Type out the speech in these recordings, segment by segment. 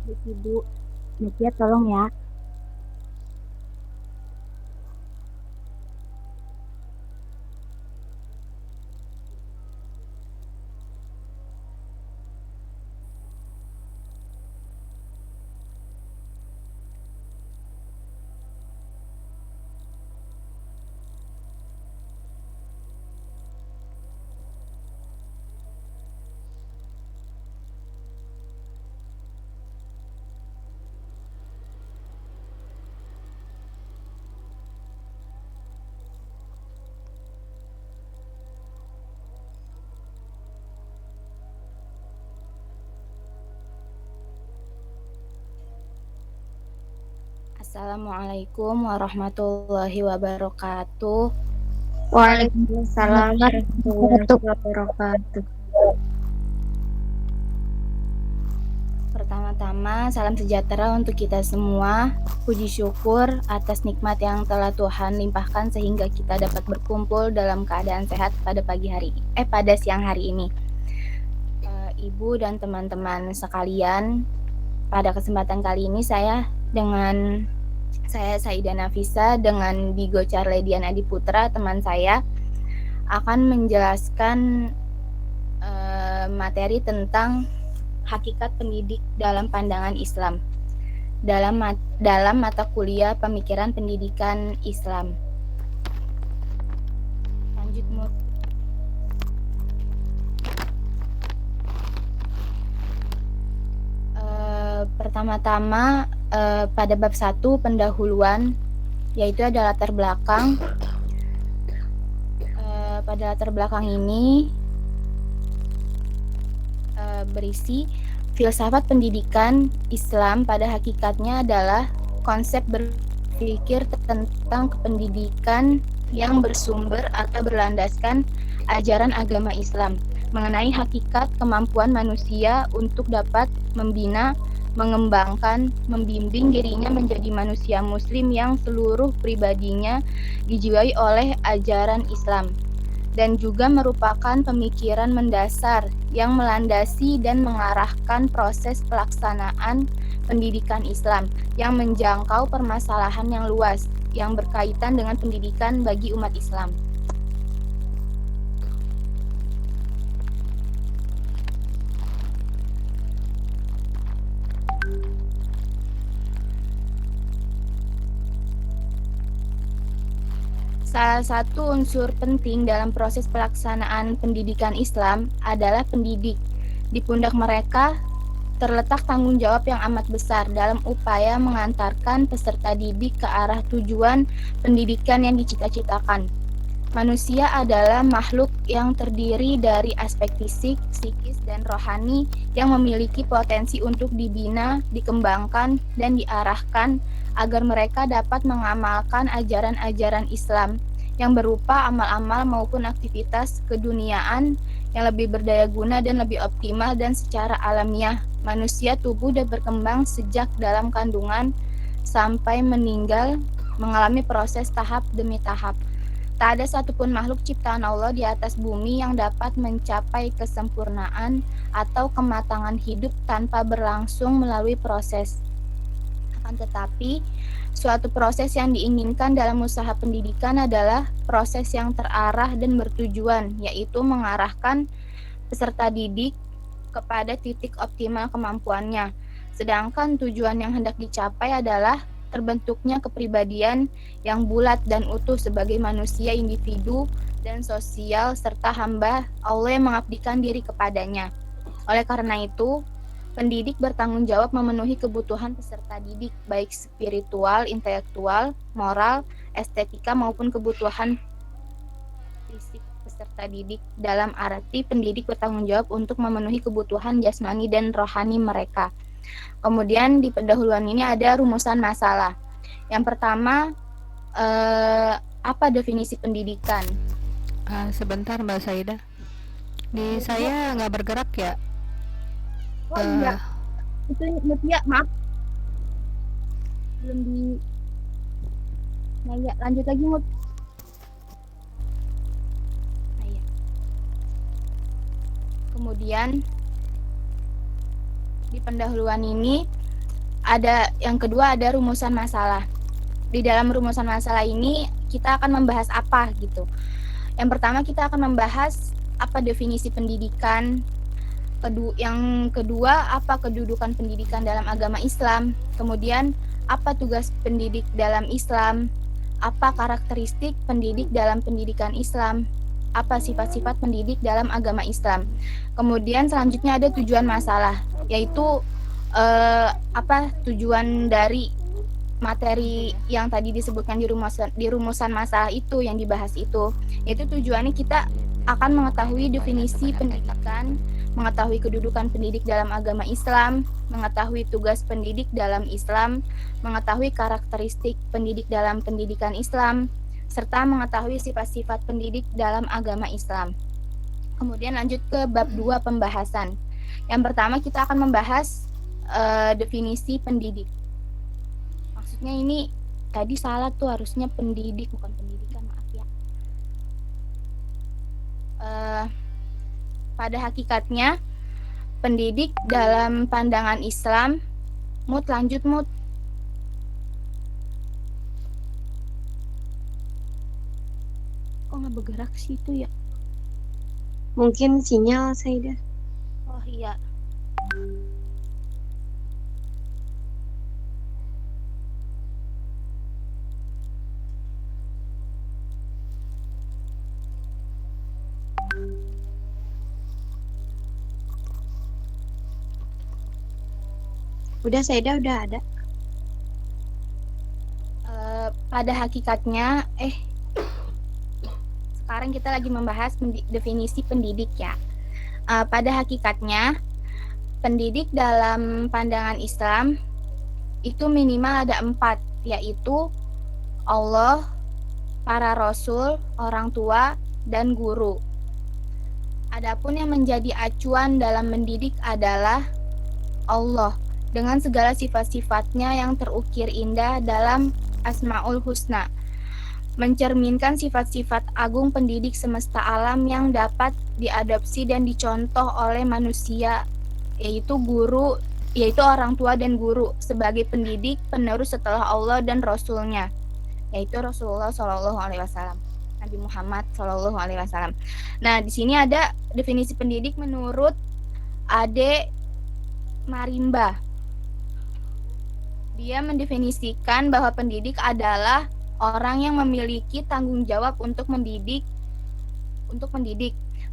Ibu, Natia tolong ya. Assalamualaikum warahmatullahi wabarakatuh. Waalaikumsalam Waalaikumsalam warahmatullahi warahmatullahi wabarakatuh. Pertama-tama, salam sejahtera untuk kita semua. Puji syukur atas nikmat yang telah Tuhan limpahkan sehingga kita dapat berkumpul dalam keadaan sehat pada siang hari ini. Ibu dan teman-teman sekalian, pada kesempatan kali ini saya Saida Nafisa dengan Digo Charledian Adiputra, teman saya, akan menjelaskan materi tentang hakikat pendidik dalam pandangan Islam dalam mata kuliah Pemikiran Pendidikan Islam. Lanjut, Mut. Pertama-tama pada bab 1 pendahuluan, yaitu ada latar belakang. Pada latar belakang ini berisi filsafat pendidikan Islam pada hakikatnya adalah konsep berpikir tentang kependidikan yang bersumber atau berlandaskan ajaran agama Islam mengenai hakikat kemampuan manusia untuk dapat membina, mengembangkan, membimbing dirinya menjadi manusia muslim yang seluruh pribadinya dijiwai oleh ajaran Islam, dan juga merupakan pemikiran mendasar yang melandasi dan mengarahkan proses pelaksanaan pendidikan Islam yang menjangkau permasalahan yang luas yang berkaitan dengan pendidikan bagi umat Islam. Salah satu unsur penting dalam proses pelaksanaan pendidikan Islam adalah pendidik. Di pundak mereka terletak tanggung jawab yang amat besar dalam upaya mengantarkan peserta didik ke arah tujuan pendidikan yang dicita-citakan. Manusia adalah makhluk yang terdiri dari aspek fisik, psikis, dan rohani yang memiliki potensi untuk dibina, dikembangkan, dan diarahkan agar mereka dapat mengamalkan ajaran-ajaran Islam yang berupa amal-amal maupun aktivitas keduniaan yang lebih berdaya guna dan lebih optimal. Dan secara alamiah, manusia tumbuh dan berkembang sejak dalam kandungan sampai meninggal mengalami proses tahap demi tahap. Tak ada satupun makhluk ciptaan Allah di atas bumi yang dapat mencapai kesempurnaan atau kematangan hidup tanpa berlangsung melalui proses. Akan tetapi, suatu proses yang diinginkan dalam usaha pendidikan adalah proses yang terarah dan bertujuan, yaitu mengarahkan peserta didik kepada titik optimal kemampuannya. Sedangkan tujuan yang hendak dicapai adalah terbentuknya kepribadian yang bulat dan utuh sebagai manusia individu dan sosial serta hamba Allah yang mengabdikan diri kepadanya. Oleh karena itu, pendidik bertanggung jawab memenuhi kebutuhan peserta didik, baik spiritual, intelektual, moral, estetika, maupun kebutuhan fisik peserta didik. Dalam arti pendidik bertanggung jawab untuk memenuhi kebutuhan jasmani dan rohani mereka. Kemudian di pendahuluan ini ada rumusan masalah. Yang pertama, apa definisi pendidikan? Sebentar Mbak Saida, di saya nggak bergerak ya. Oh iya, itu Natia, maaf. Belum di... Nah ya, lanjut lagi, Mut. Nah, ya. Kemudian di pendahuluan ini yang kedua ada rumusan masalah. Di dalam rumusan masalah ini kita akan membahas apa gitu. Yang pertama kita akan membahas apa definisi pendidikan. Yang kedua apa kedudukan pendidikan dalam agama Islam. Kemudian apa tugas pendidik dalam Islam. Apa karakteristik pendidik dalam pendidikan Islam. Apa sifat-sifat pendidik dalam agama Islam. Kemudian selanjutnya ada tujuan masalah, yaitu apa tujuan dari materi yang tadi disebutkan di rumusan masalah itu yang dibahas itu, yaitu tujuannya kita akan mengetahui definisi pendidikan, mengetahui kedudukan pendidik dalam agama Islam, mengetahui tugas pendidik dalam Islam, mengetahui karakteristik pendidik dalam pendidikan Islam, serta mengetahui sifat-sifat pendidik dalam agama Islam. Kemudian lanjut ke bab 2 pembahasan. Yang pertama kita akan membahas definisi pendidik. Maksudnya ini tadi salah tuh, harusnya pendidik bukan pendidikan, maaf ya. Pada hakikatnya pendidik dalam pandangan Islam, lanjut Mut. Kok nggak bergerak sih itu ya? Mungkin sinyal Saidah. Oh iya. Udah Saidah udah ada. Pada hakikatnya, sekarang kita lagi membahas definisi pendidik ya. Pada hakikatnya, pendidik dalam pandangan Islam itu minimal ada 4, yaitu Allah, para rasul, orang tua, dan guru. Adapun yang menjadi acuan dalam mendidik adalah Allah dengan segala sifat-sifatnya yang terukir indah dalam Asmaul Husna, mencerminkan sifat-sifat agung pendidik semesta alam yang dapat diadopsi dan dicontoh oleh manusia, yaitu orang tua dan guru sebagai pendidik penerus setelah Allah dan Rasulnya, yaitu Rasulullah SAW, Nabi Muhammad SAW. Nah, di sini ada definisi pendidik menurut Ade Marimba. Dia mendefinisikan bahwa pendidik adalah orang yang memiliki tanggung jawab untuk mendidik.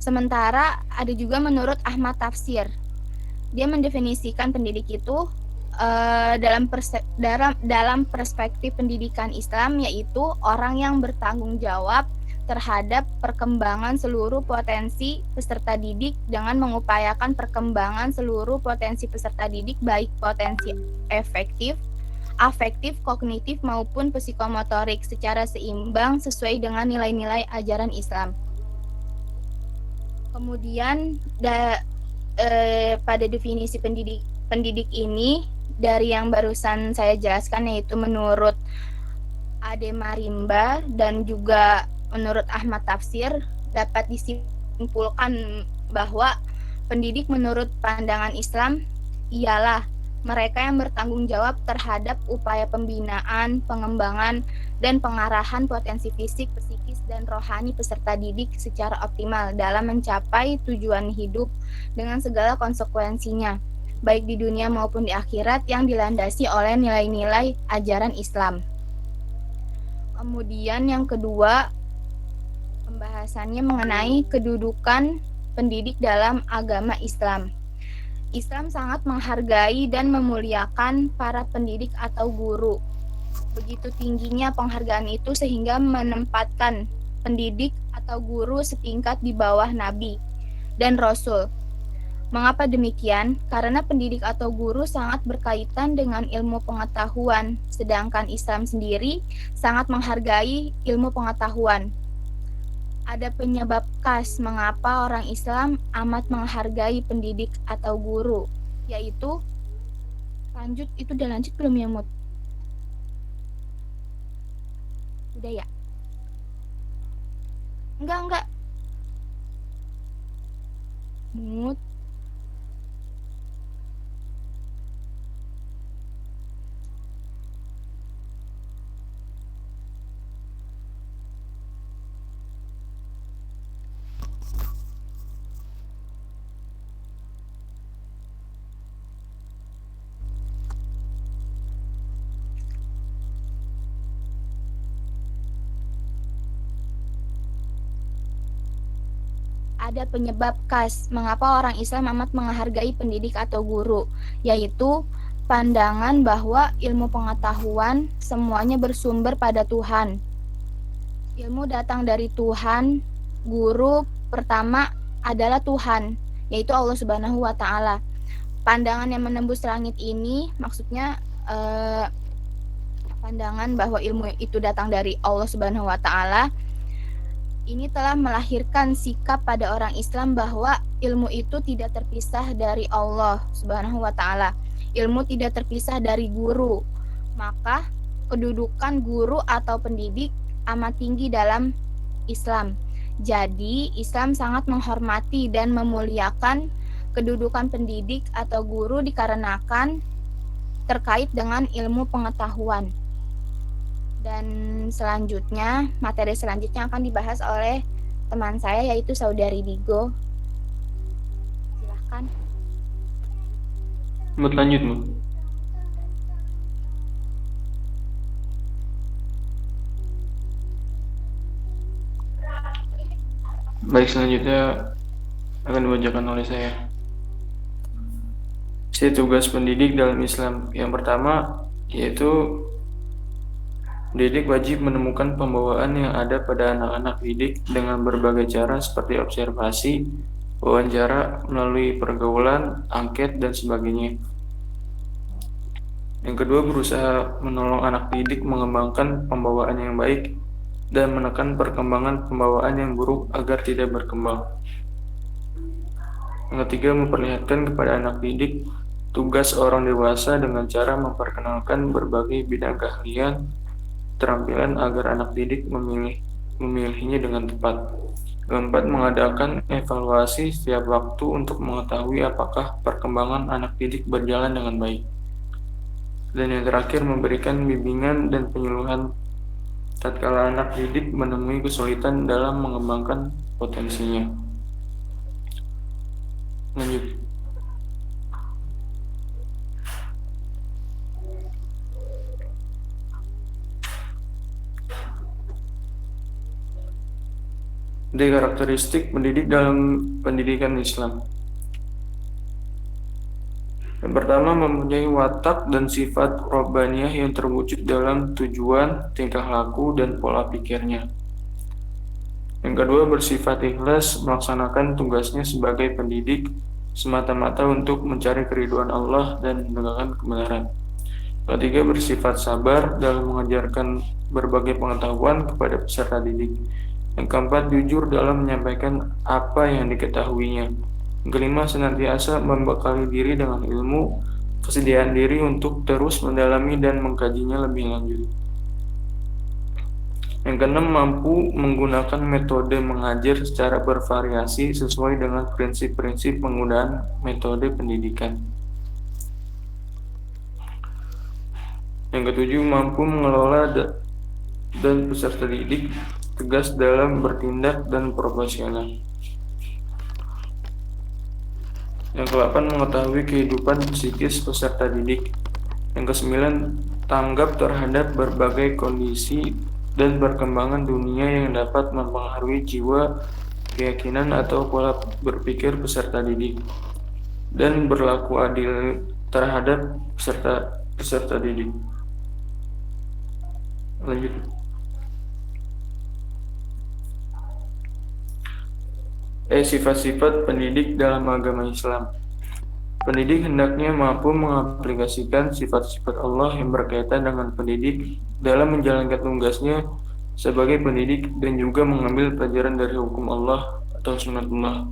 Sementara ada juga menurut Ahmad Tafsir. Dia mendefinisikan pendidik itu dalam perspektif pendidikan Islam, yaitu orang yang bertanggung jawab terhadap perkembangan seluruh potensi peserta didik dengan mengupayakan perkembangan seluruh potensi peserta didik, baik potensi afektif, kognitif maupun psikomotorik secara seimbang sesuai dengan nilai-nilai ajaran Islam. Kemudian pada definisi pendidik ini dari yang barusan saya jelaskan, yaitu menurut Ade Marimba dan juga menurut Ahmad Tafsir, dapat disimpulkan bahwa pendidik menurut pandangan Islam ialah mereka yang bertanggung jawab terhadap upaya pembinaan, pengembangan, dan pengarahan potensi fisik, psikis, dan rohani peserta didik secara optimal dalam mencapai tujuan hidup dengan segala konsekuensinya, baik di dunia maupun di akhirat, yang dilandasi oleh nilai-nilai ajaran Islam. Kemudian yang kedua, pembahasannya mengenai kedudukan pendidik dalam agama Islam. Islam sangat menghargai dan memuliakan para pendidik atau guru. Begitu tingginya penghargaan itu sehingga menempatkan pendidik atau guru setingkat di bawah nabi dan rasul. Mengapa demikian? Karena pendidik atau guru sangat berkaitan dengan ilmu pengetahuan, sedangkan Islam sendiri sangat menghargai ilmu pengetahuan. Ada penyebab khas mengapa orang Islam amat menghargai pendidik atau guru, yaitu udah lanjut belum ya, Mut? Udah ya? Enggak. Mut. ada penyebab khas mengapa orang Islam amat menghargai pendidik atau guru, yaitu pandangan bahwa ilmu pengetahuan semuanya bersumber pada Tuhan. Ilmu datang dari Tuhan, guru pertama adalah Tuhan, yaitu Allah Subhanahu wa Ta'ala. Pandangan yang menembus langit ini maksudnya pandangan bahwa ilmu itu datang dari Allah Subhanahu wa Ta'ala. Ini telah melahirkan sikap pada orang Islam bahwa ilmu itu tidak terpisah dari Allah Subhanahu wa Ta'ala. Ilmu tidak terpisah dari guru. Maka kedudukan guru atau pendidik amat tinggi dalam Islam. Jadi, Islam sangat menghormati dan memuliakan kedudukan pendidik atau guru dikarenakan terkait dengan ilmu pengetahuan. Dan selanjutnya, materi selanjutnya akan dibahas oleh teman saya yaitu Saudari Digo. Silahkan. Lanjut, Bu. Baik, selanjutnya akan dibacakan oleh saya. Tugas pendidik dalam Islam. Yang pertama yaitu pendidik wajib menemukan pembawaan yang ada pada anak-anak didik dengan berbagai cara seperti observasi, wawancara, melalui pergaulan, angket, dan sebagainya. Yang kedua, berusaha menolong anak didik mengembangkan pembawaan yang baik dan menekan perkembangan pembawaan yang buruk agar tidak berkembang. Yang ketiga, memperlihatkan kepada anak didik tugas orang dewasa dengan cara memperkenalkan berbagai bidang keahlian, keterampilan agar anak didik memilihnya dengan tepat. Keempat, mengadakan evaluasi setiap waktu untuk mengetahui apakah perkembangan anak didik berjalan dengan baik. Dan yang terakhir, memberikan bimbingan dan penyuluhan tatkala anak didik menemui kesulitan dalam mengembangkan potensinya. Lanjut. Dari karakteristik pendidik dalam pendidikan Islam. Yang pertama, mempunyai watak dan sifat robbaniyah yang terwujud dalam tujuan, tingkah laku, dan pola pikirnya. Yang kedua, bersifat ikhlas melaksanakan tugasnya sebagai pendidik semata-mata untuk mencari keridhaan Allah dan menegakkan kebenaran. Ketiga, bersifat sabar dalam mengajarkan berbagai pengetahuan kepada peserta didik. Yang keempat, jujur dalam menyampaikan apa yang diketahuinya. Yang kelima, senantiasa membekali diri dengan ilmu, kesediaan diri untuk terus mendalami dan mengkajinya lebih lanjut. Yang keenam, mampu menggunakan metode mengajar secara bervariasi sesuai dengan prinsip-prinsip penggunaan metode pendidikan. Yang ketujuh, mampu mengelola dan peserta didik tegas dalam bertindak dan profesional. Yang ke-8, mengetahui kehidupan psikis peserta didik. Yang ke-9, tanggap terhadap berbagai kondisi dan perkembangan dunia yang dapat mempengaruhi jiwa, keyakinan, atau pola berpikir peserta didik. Dan berlaku adil terhadap peserta didik. Lanjut. Sifat-sifat pendidik dalam agama Islam. Pendidik hendaknya mampu mengaplikasikan sifat-sifat Allah yang berkaitan dengan pendidik dalam menjalankan tugasnya sebagai pendidik dan juga mengambil pelajaran dari hukum Allah atau sunnatullah.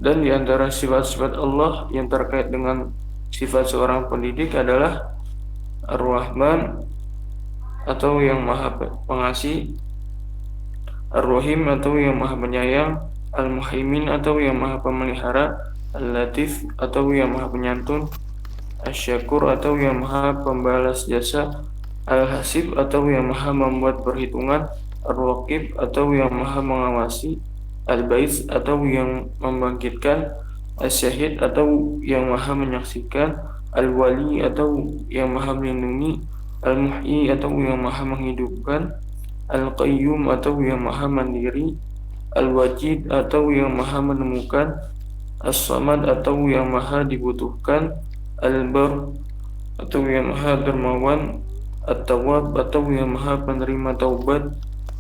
Dan di antara sifat-sifat Allah yang terkait dengan sifat seorang pendidik adalah Ar-Rahman atau yang Maha Pengasih, Ar-Rahim atau yang Maha Penyayang, Al-Muhaimin atau yang Maha Pemelihara, Al-Latif atau yang Maha Penyantun, Asy-Syakur atau yang Maha Pembalas Jasa, Al-Hasib atau yang Maha Membuat Perhitungan, Ar-Raqib atau yang Maha Mengawasi, Al-Bais atau yang membangkitkan, Asy-Syahid atau yang Maha Menyaksikan, Al-Wali atau yang Maha Melindungi, Al-Muhyi atau yang Maha Menghidupkan, Al-Qayyum atau yang Maha Mandiri, Al-Wajid atau yang maha menemukan, As-Samad atau yang maha dibutuhkan, Al-Bar atau yang maha dermawan, At-Tawwab atau yang maha penerima taubat,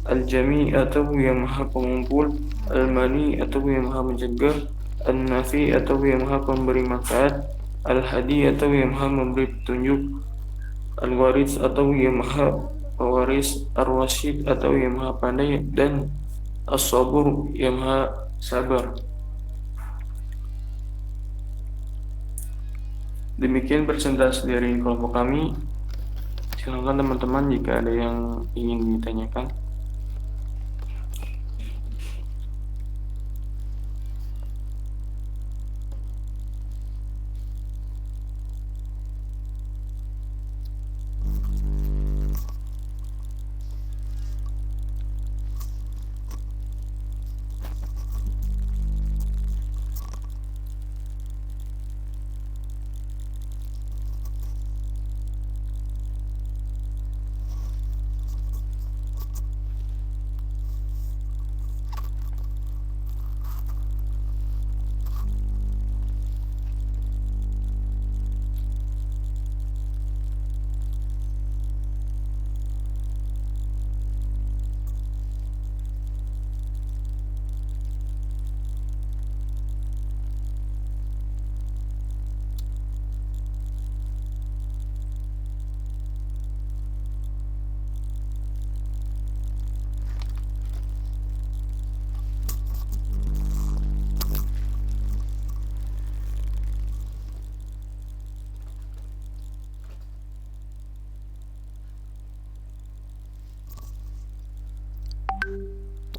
Al-Jami atau yang maha pengumpul, Al-Mani atau yang maha mencegah, An-Nafi atau yang maha pemberi manfaat, Al-Hadi atau yang maha memberi petunjuk, Al-Waris atau yang maha pewaris, Ar-Rasyid atau yang maha pandai, dan As-Sabur yang maha sabar. Demikian presentasi dari kelompok kami. Silakan teman-teman jika ada yang ingin ditanyakan.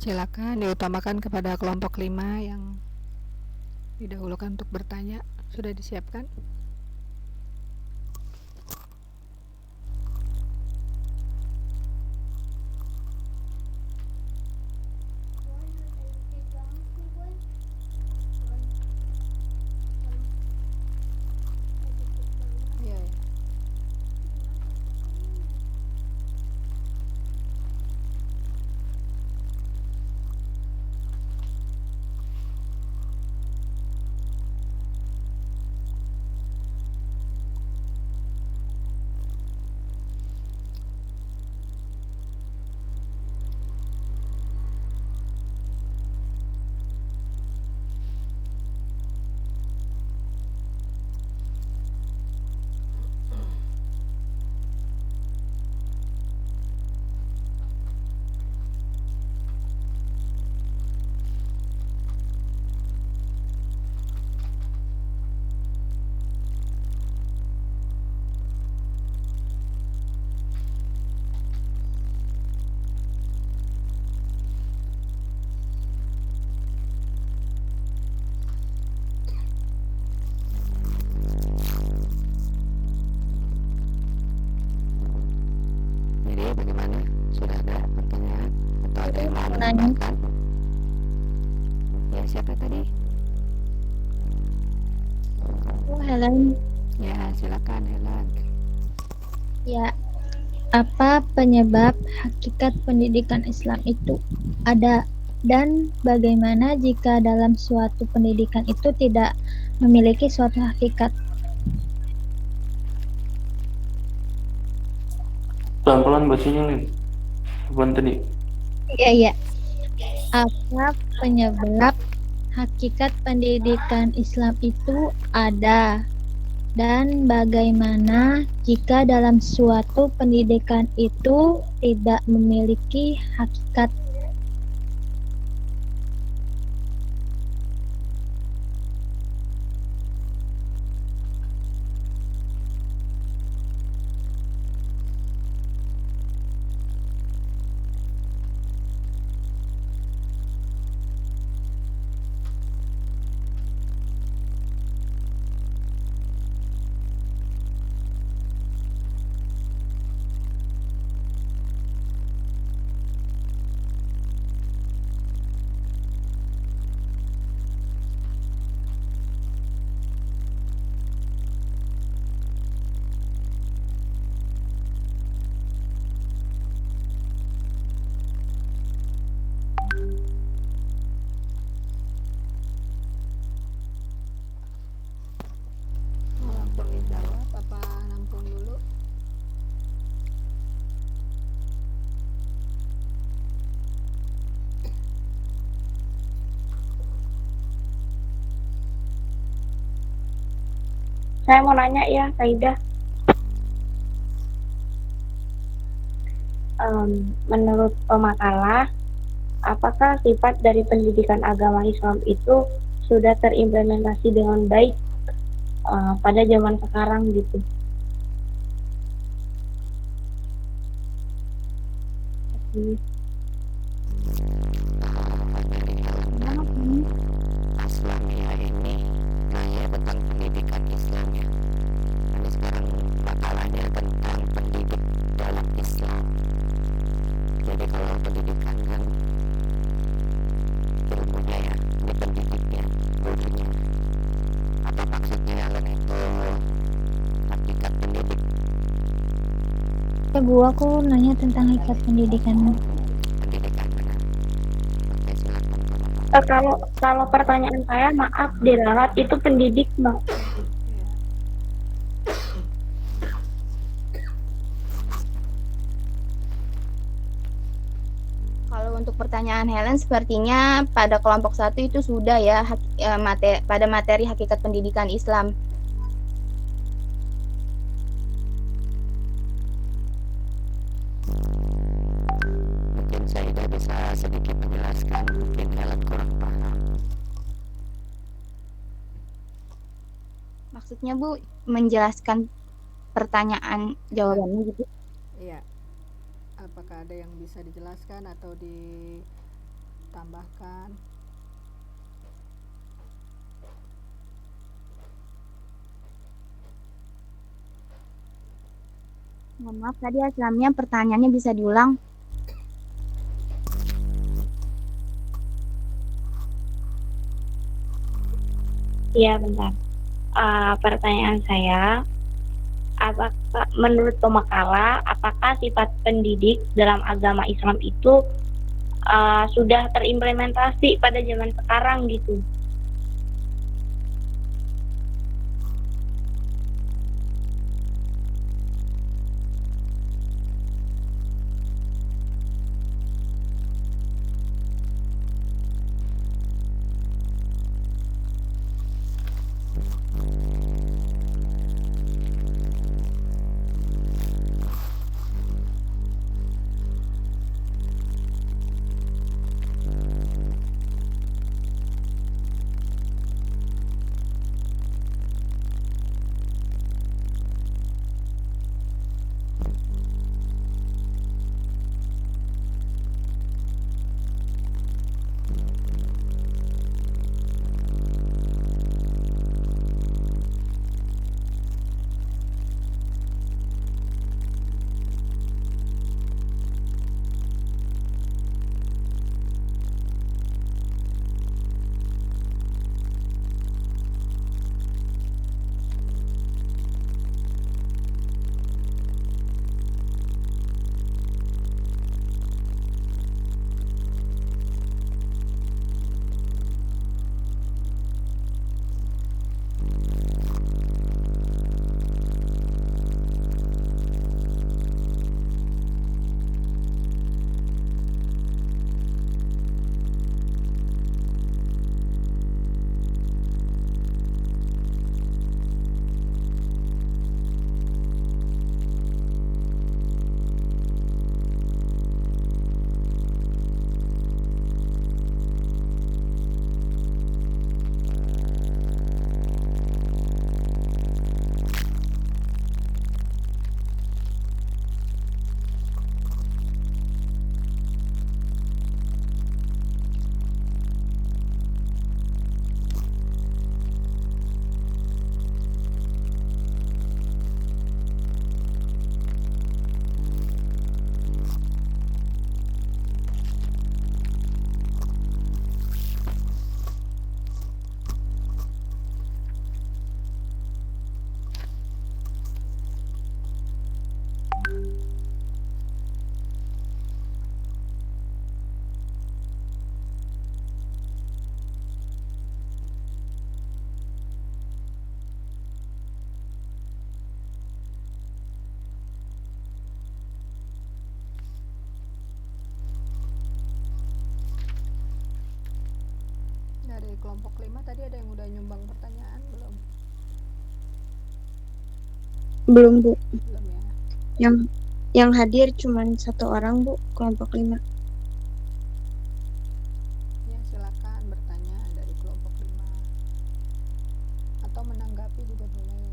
Silakan diutamakan kepada kelompok 5 yang didahulukan untuk bertanya. Sudah disiapkan? Iya, iya. Jadi bagaimana? Sudah ada pertanyaan atau ada yang mau Nanya. menambahkan? Ya, siapa tadi? Oh, Helen. Ya, silakan Helen. Ya, apa penyebab hakikat pendidikan Islam itu ada, dan bagaimana jika dalam suatu pendidikan itu tidak memiliki suatu hakikat? Pelan-pelan bacanya, Lin. Apaan tadi? Iya. Apa penyebab hakikat pendidikan Islam itu ada, dan bagaimana jika dalam suatu pendidikan itu tidak memiliki hakikat? Saya mau nanya ya, Saidah. Menurut pemakalah, apakah sifat dari pendidikan agama Islam itu sudah terimplementasi dengan baik pada zaman sekarang gitu? Islamia ini nanya tentang pendidikan Islam ya. Ini sekarang makalahnya tentang pendidik dalam Islam. Jadi kalau pendidikan kan ilmunya ya, ini pendidiknya, gurunya. Apa maksudnya Helen itu hakikat pendidik? Ya Bu, aku nanya tentang hakikat pendidikan. Pendidikan benar. Oke, silakan kamu. Kalau pertanyaan saya, maaf diralat itu pendidik, Mbak. Kalau untuk pertanyaan Helen, sepertinya pada kelompok 1 itu sudah ya pada materi hakikat pendidikan Islam. Mungkin saya bisa sedikit menjelaskan, mungkin Helen kurang paham. Maksudnya Bu, menjelaskan pertanyaan jawabannya gitu. Iya. Apakah ada yang bisa dijelaskan atau ditambahkan? Mohon maaf, tadi Islamnya pertanyaannya bisa diulang. Iya, bentar. Pertanyaan saya, apakah menurut pemakalah, apakah sifat pendidik dalam agama Islam itu sudah terimplementasi pada zaman sekarang gitu? Dari kelompok 5 tadi ada yang udah nyumbang pertanyaan belum? Belum, Bu. Belum ya. Yang hadir cuma 1 orang, Bu, kelompok 5. Ya, silakan bertanya dari kelompok 5 atau menanggapi juga boleh.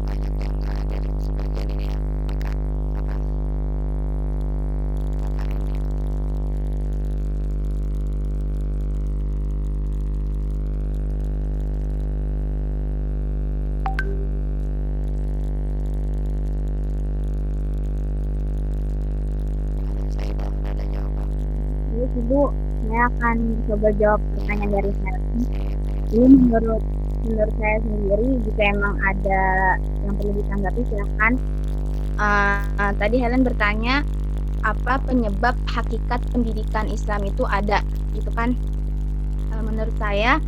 Banyak yang nggak hadir sebagian ini ya, Mika, apa ini. Gimana Saidah, udah ada jawaban? Baik, Ibu, saya akan coba jawab pertanyaan dari saya. Sip. Ini menurut saya sendiri, jika emang ada yang perlu ditanggapi, silahkan. Tadi Helen bertanya apa penyebab hakikat pendidikan Islam itu ada, gitu kan? Menurut saya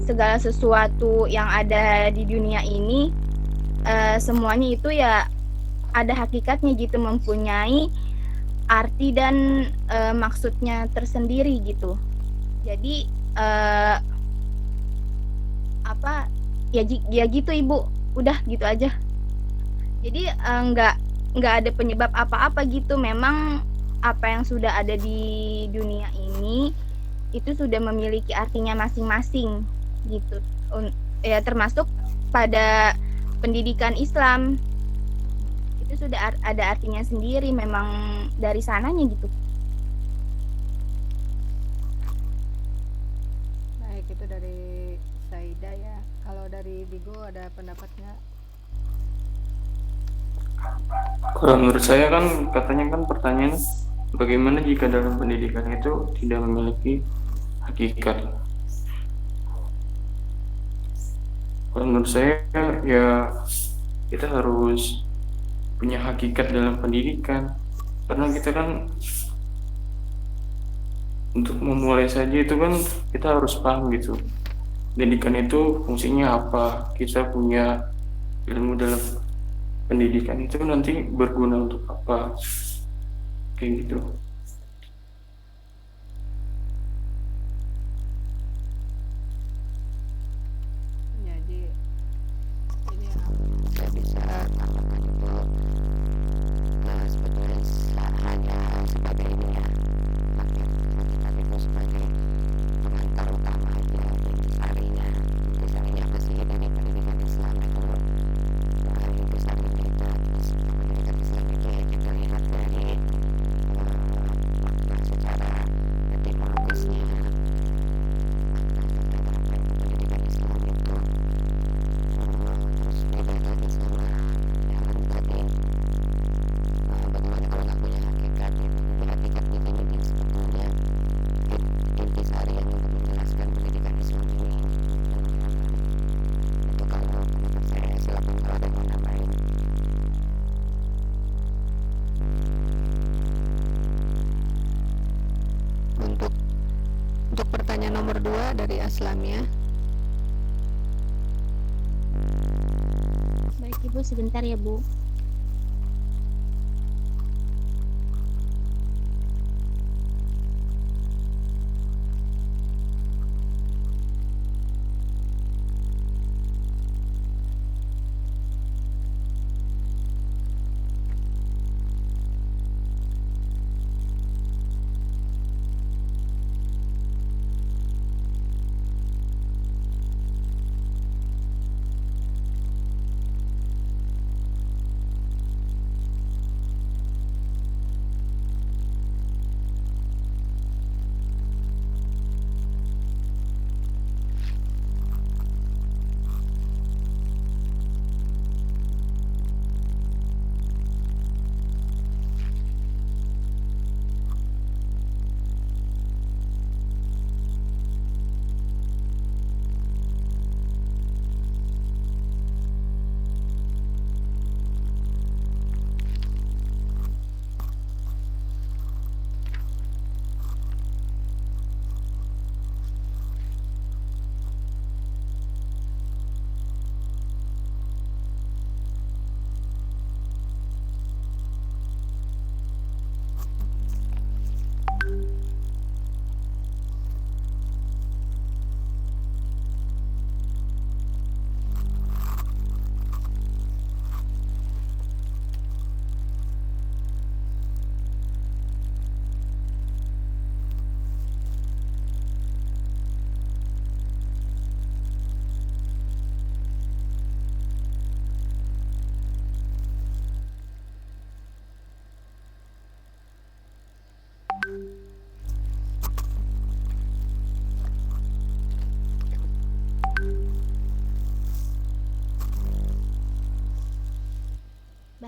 segala sesuatu yang ada di dunia ini semuanya itu ya ada hakikatnya gitu, mempunyai arti dan maksudnya tersendiri gitu. Jadi apa ya gitu Ibu, udah gitu aja. Jadi nggak ada penyebab apa-apa gitu. Memang apa yang sudah ada di dunia ini itu sudah memiliki artinya masing-masing gitu. Ya termasuk pada pendidikan Islam itu sudah ada artinya sendiri, memang dari sananya gitu. Baik, itu dari Saida ya. Kalau dari Bigo ada pendapat nggak? Kalau menurut saya kan katanya kan pertanyaan bagaimana jika dalam pendidikan itu tidak memiliki hakikat. Kalau menurut saya ya kita harus punya hakikat dalam pendidikan, karena kita kan untuk memulai saja itu kan kita harus paham gitu pendidikan itu fungsinya apa, kita punya ilmu dalam pendidikan itu nanti berguna untuk apa, kayak gitu. Jadi ini ya, Saya bisa tambahkan itu sebetulnya hanya sebagai ini ya, hakikat itu sebagai pengantar utama aja, intisarinya apa sih dari pendidikan Islam itu. Intisarinya itu pendidikan Islam itu ya kita lihat dari makna secara etimologisnya, makna secara apa itu pendidikan Islam itu. Terus beda lagi sama yang tadi, bagaimana kalau nggak punya hakikat gitu. Jadi hakikat di sini sebetulnya intisari yang untuk menjelaskan pendidikan Islam ini. Itu kalau pendapat saya, silakan kalau ada yang mau nambahin. untuk pertanyaan nomor 2 dari Aslamia. Baik, Ibu, sebentar ya, Bu.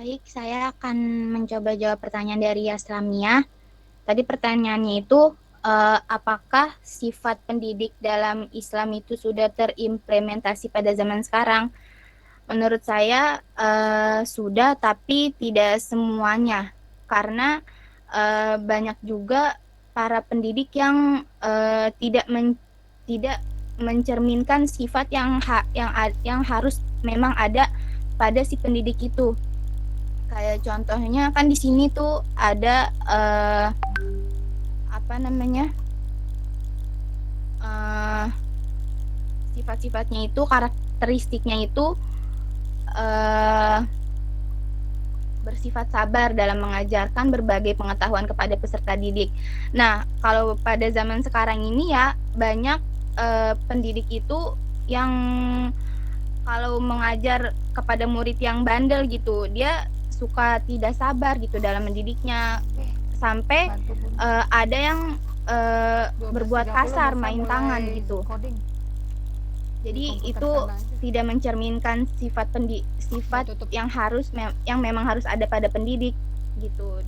Baik, saya akan mencoba jawab pertanyaan dari Yaslamia. Tadi pertanyaannya itu, apakah sifat pendidik dalam Islam itu sudah terimplementasi pada zaman sekarang? Menurut saya sudah, tapi tidak semuanya. Karena banyak juga para pendidik yang tidak mencerminkan sifat yang harus memang ada pada si pendidik itu. Kayak contohnya kan di sini tuh ada sifat-sifatnya itu, karakteristiknya itu bersifat sabar dalam mengajarkan berbagai pengetahuan kepada peserta didik. Nah, kalau pada zaman sekarang ini ya banyak pendidik itu yang kalau mengajar kepada murid yang bandel gitu, dia suka tidak sabar gitu dalam mendidiknya, sampai ada yang berbuat kasar, main tangan gitu. Jadi itu tidak mencerminkan sifat yang memang harus ada pada pendidik gitu.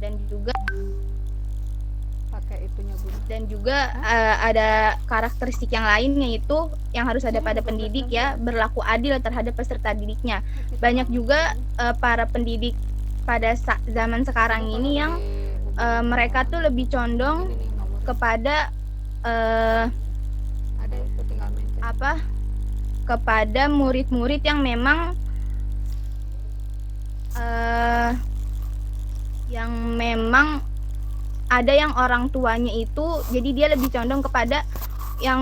Dan juga ada karakteristik yang lainnya itu yang harus ada pada pendidik ya, berlaku adil terhadap peserta didiknya. Banyak juga para pendidik pada zaman sekarang ini yang mereka tuh lebih condong kepada kepada murid-murid yang memang ada yang orang tuanya itu, jadi dia lebih condong kepada yang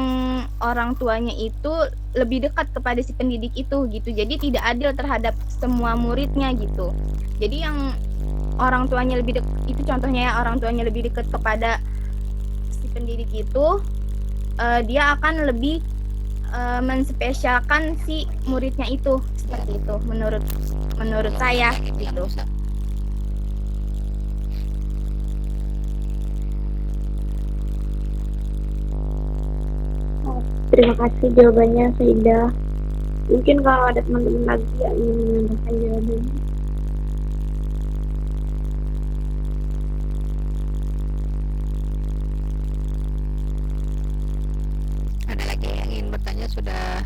orang tuanya itu lebih dekat kepada si pendidik itu gitu. Jadi tidak adil terhadap semua muridnya gitu. Jadi yang orang tuanya lebih dekat itu, contohnya ya, orang tuanya lebih dekat kepada si pendidik itu, dia akan lebih menspesialkan si muridnya itu, seperti itu menurut saya gitu. Terima kasih jawabannya, Saidah. Mungkin kalau ada teman-teman lagi yang ingin menambahkan jawabannya. Ada lagi yang ingin bertanya? Sudah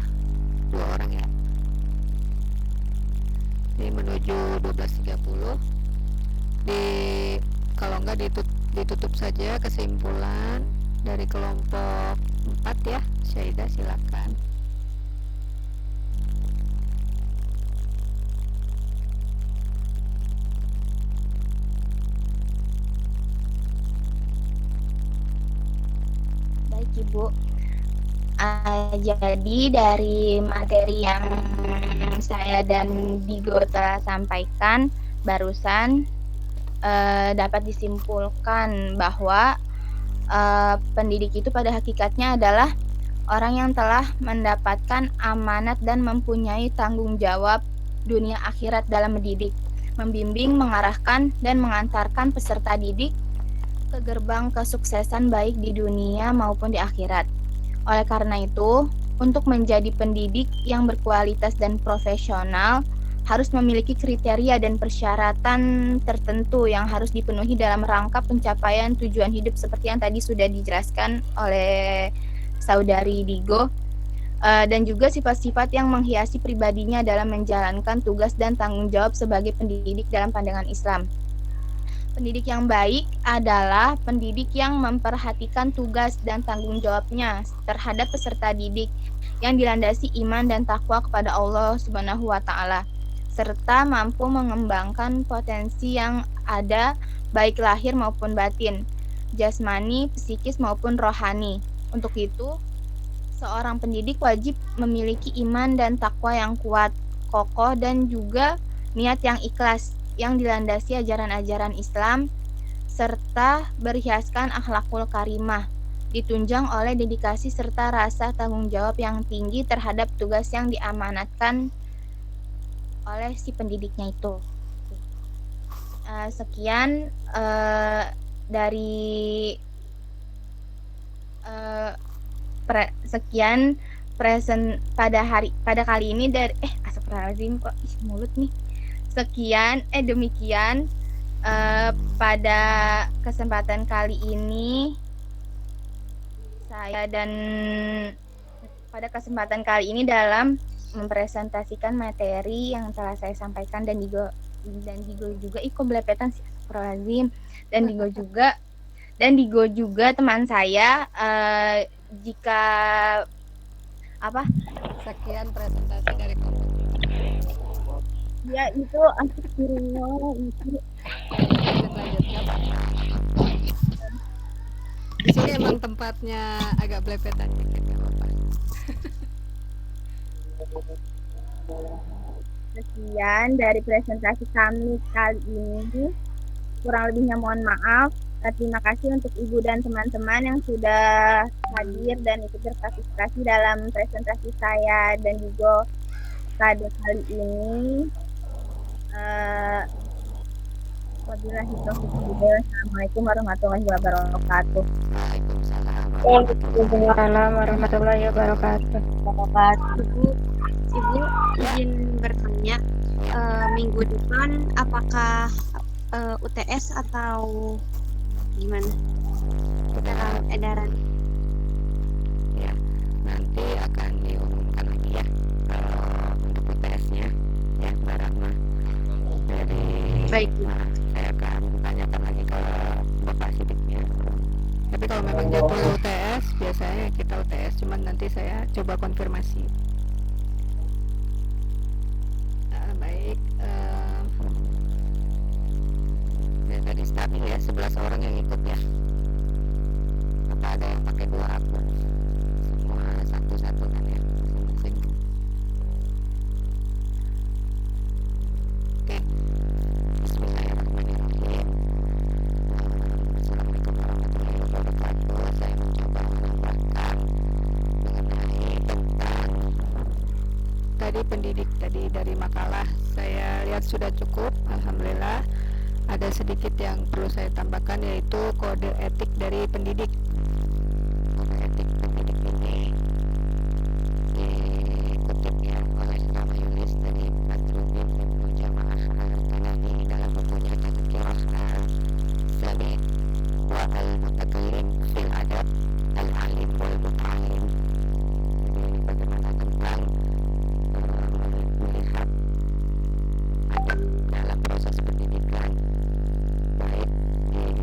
2 orang ya. Ini menuju 12.30. Kalau enggak ditutup saja kesimpulan dari kelompok 4 ya. Syaidah silakan. Baik Ibu, jadi dari materi yang saya dan Digo telah sampaikan barusan, dapat disimpulkan bahwa pendidik itu pada hakikatnya adalah orang yang telah mendapatkan amanat dan mempunyai tanggung jawab dunia akhirat dalam mendidik, membimbing, mengarahkan, dan mengantarkan peserta didik ke gerbang kesuksesan baik di dunia maupun di akhirat. Oleh karena itu, untuk menjadi pendidik yang berkualitas dan profesional harus memiliki kriteria dan persyaratan tertentu yang harus dipenuhi dalam rangka pencapaian tujuan hidup seperti yang tadi sudah dijelaskan oleh Saudari Digo, dan juga sifat-sifat yang menghiasi pribadinya dalam menjalankan tugas dan tanggung jawab sebagai pendidik dalam pandangan Islam. Pendidik yang baik adalah pendidik yang memperhatikan tugas dan tanggung jawabnya terhadap peserta didik yang dilandasi iman dan takwa kepada Allah Subhanahu wa Ta'ala, serta mampu mengembangkan potensi yang ada baik lahir maupun batin, jasmani, psikis maupun rohani. Untuk itu, seorang pendidik wajib memiliki iman dan takwa yang kuat, kokoh, dan juga niat yang ikhlas yang dilandasi ajaran-ajaran Islam serta berhiaskan akhlakul karimah, ditunjang oleh dedikasi serta rasa tanggung jawab yang tinggi terhadap tugas yang diamanatkan oleh si pendidiknya itu. Sekian dari pada kali ini dari astagfirullahaladzim, kok mulut nih. Demikian pada kesempatan kali ini dalam mempresentasikan materi yang telah saya sampaikan dan Digo juga belepetan sih, dan Digo juga teman saya. Jika Sekian presentasi dari kelompok. ya itu astagfirullah itu Lanjut. Di sini emang tempatnya agak belepetan dikit, nggak apa-apa. sekian dari presentasi kami kali ini. Kurang lebihnya mohon maaf. Terima kasih untuk Ibu dan teman-teman yang sudah hadir dan ikut berpartisipasi dalam presentasi saya dan Digo pada kali ini. Wabillahi taufiq wal hidayah. Assalamualaikum warahmatullahi wabarakatuh. Waalaikumsalam warahmatullahi wabarakatuh. Ibu izin bertanya, minggu depan apakah UTS atau gimana? Edaran. Ya, nanti akan diumumkan lagi ya untuk UTS-nya ya, Mbak Rahma. Jadi Baik. saya akan tanyakan lagi ke Bapak Sidiknya. Tapi kalau memang jadwal UTS, biasanya kita UTS, cuman nanti saya coba konfirmasi. Baik. Ya, tadi stabil ya, 11 orang yang ikut ya. Apa ada yang pakai 2 akun? Semua satu-satu kan ya, masing-masing. Oke. Bismillahirrahmanirrahim. Assalamualaikum warahmatullahi wabarakatuh. Saya mencoba menambahkan mengenai tentang Tadi pendidik dari makalah saya lihat sudah cukup, alhamdulillah. Ada sedikit yang perlu saya tambahkan, yaitu kode etik dari pendidik. kode etik pendidik ini dikutip ya oleh Rama Yulis dari Badruddin Ibnu Jamaah Al-Kalabi dalam bukunya Tazkirah Al-Sami wa Al-Mutakallim fil Adab Al-Alim wal Muta'alim. Jadi ini bagaimana tentang melihat adab dalam proses pendidikan, baik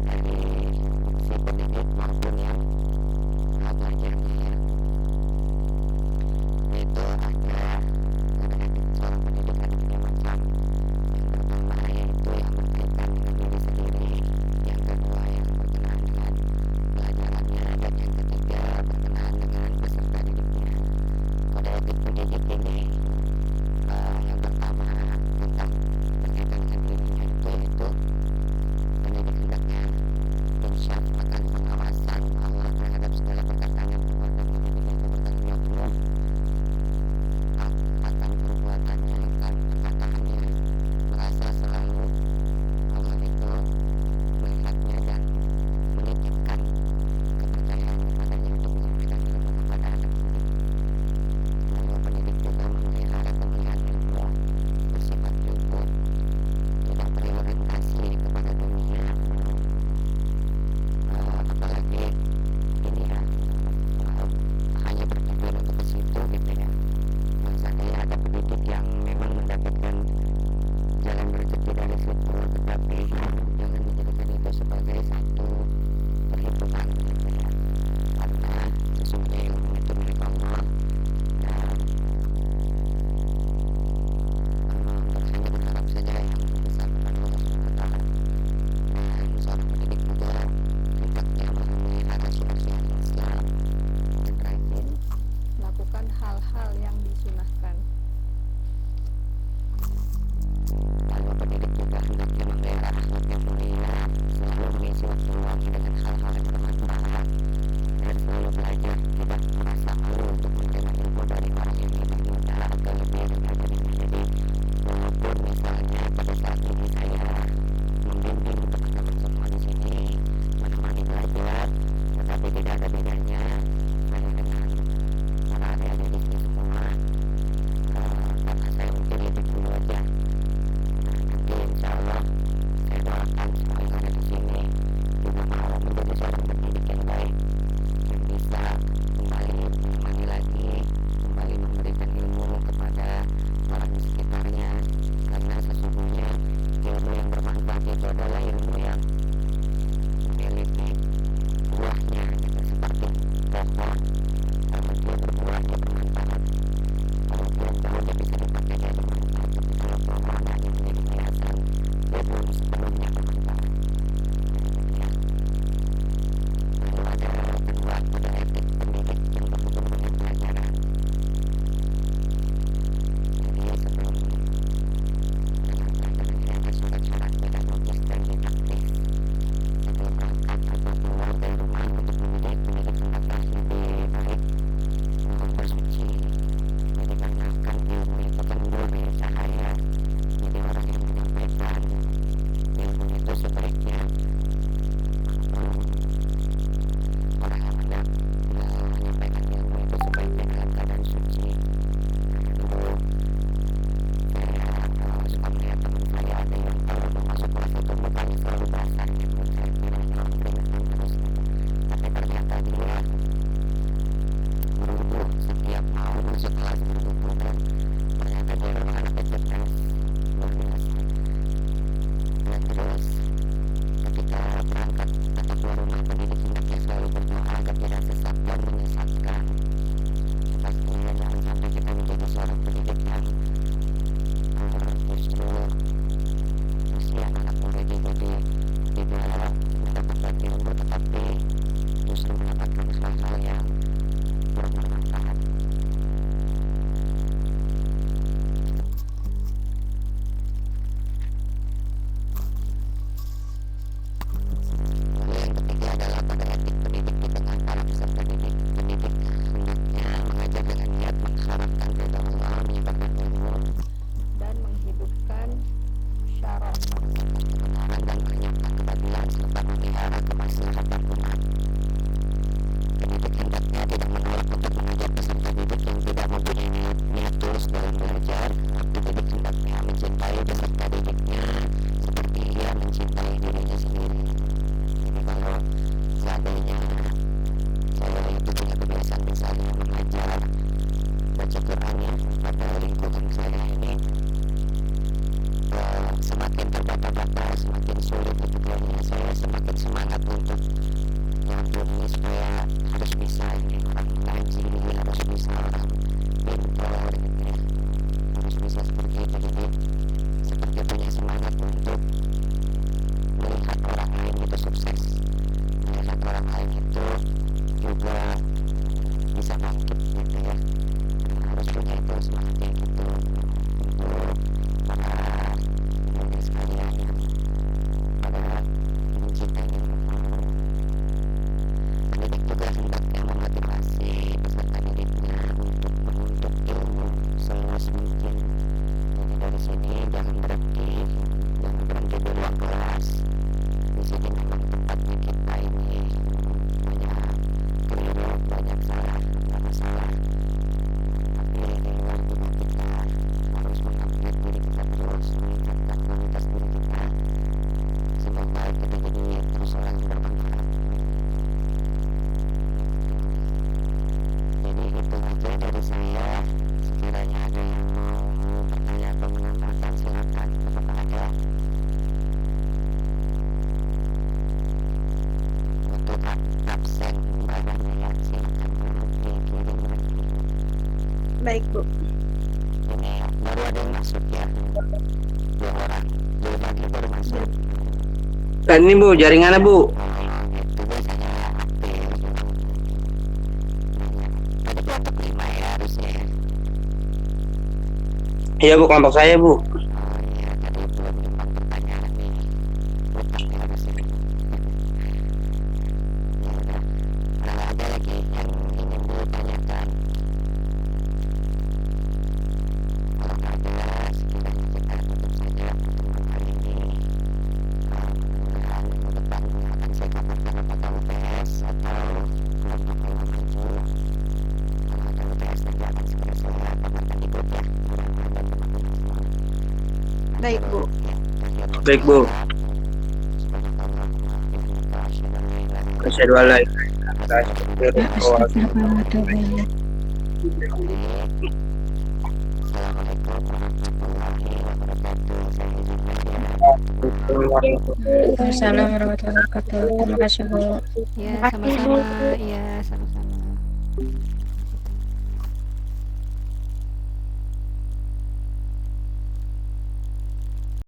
dari si pendidik maupun yang Baik, Bu. Ini baru ada yang masuk ya, 2 orang. Dulu lagi baru masuk. Dan ini Bu, jaringannya Bu. Itu biasanya aktif. Tadi kelompok 5 ya harusnya ya. Iya Bu, kelompok saya Bu. Oh iya, tadi belum nyumbang pertanyaan nih. Utang ya harusnya. Ya udah. Kalau ada lagi yang ingin ditanyakan, kalau nggak ada, sekiranya kita tutup saja pertemuan hari ini. Mudah-mudahan minggu depan akan saya kabarkan apakah UTS atau kelompok yang maju. Kalau ada UTS nanti akan segera saya kabarkan di grup ya. Mudah-mudahan dan teman-teman semua. Baik, Bu. Baik Bu. Subhanakallahumma Asyhadu an la ilaha illa anta astaghfiruka wa atubu ilaik. Assalamualaikum warahmatullahi wabarakatuh. Saya izinkan ya. Waalaikumsalam warahmatullahi wabarakatuh. Terima kasih Bu. Ya, sama-sama. Ya, sama-sama.